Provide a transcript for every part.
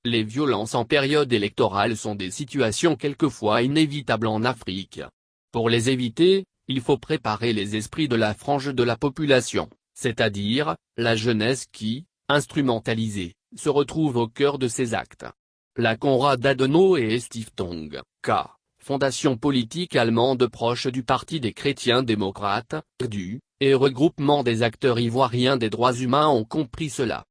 Les violences en période électorale sont des situations quelquefois inévitables en Afrique. Pour les éviter, il faut préparer les esprits de la frange de la population, c'est-à-dire, la jeunesse qui, instrumentalisée, se retrouve au cœur de ces actes. La Konrad Adenauer Stiftung, K, fondation politique allemande proche du Parti des chrétiens démocrates, RDU, et regroupement des acteurs ivoiriens des droits humains ont compris cela.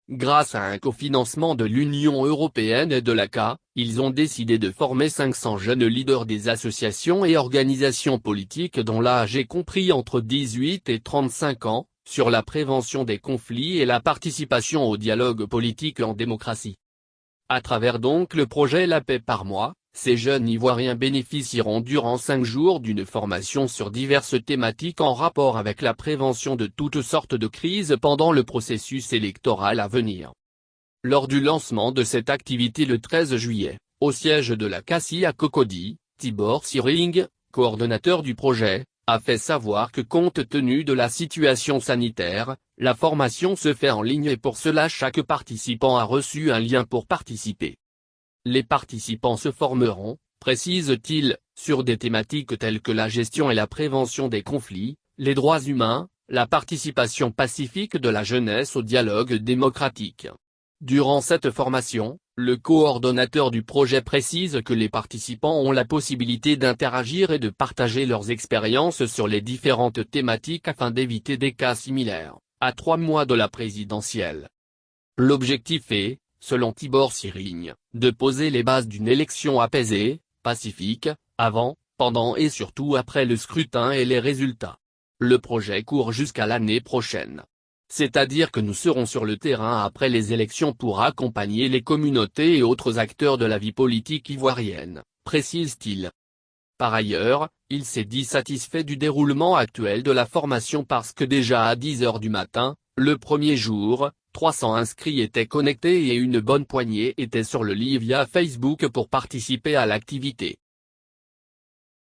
Grâce à un cofinancement de l'Union européenne et de l'ACA, ils ont décidé de former 500 jeunes leaders des associations et organisations politiques dont l'âge est compris entre 18 et 35 ans, sur la prévention des conflits et la participation au dialogue politique en démocratie. À travers donc le projet La Paix par mois, ces jeunes Ivoiriens bénéficieront durant 5 jours d'une formation sur diverses thématiques en rapport avec la prévention de toutes sortes de crises pendant le processus électoral à venir. Lors du lancement de cette activité le 13 juillet, au siège de la CACI à Cocody, Tibor Sirling, coordonnateur du projet, a fait savoir que compte tenu de la situation sanitaire, la formation se fait en ligne et pour cela chaque participant a reçu un lien pour participer. Les participants se formeront, précise-t-il, sur des thématiques telles que la gestion et la prévention des conflits, les droits humains, la participation pacifique de la jeunesse au dialogue démocratique. Durant cette formation, le coordonnateur du projet précise que les participants ont la possibilité d'interagir et de partager leurs expériences sur les différentes thématiques afin d'éviter des cas similaires, à 3 mois de la présidentielle. L'objectif est, selon Tibor Sirling, de poser les bases d'une élection apaisée, pacifique, avant, pendant et surtout après le scrutin et les résultats. Le projet court jusqu'à l'année prochaine. C'est-à-dire que nous serons sur le terrain après les élections pour accompagner les communautés et autres acteurs de la vie politique ivoirienne, précise-t-il. Par ailleurs, il s'est dit satisfait du déroulement actuel de la formation parce que déjà à 10 h du matin, le premier jour, 300 inscrits étaient connectés et une bonne poignée étaient sur le lit via Facebook pour participer à l'activité.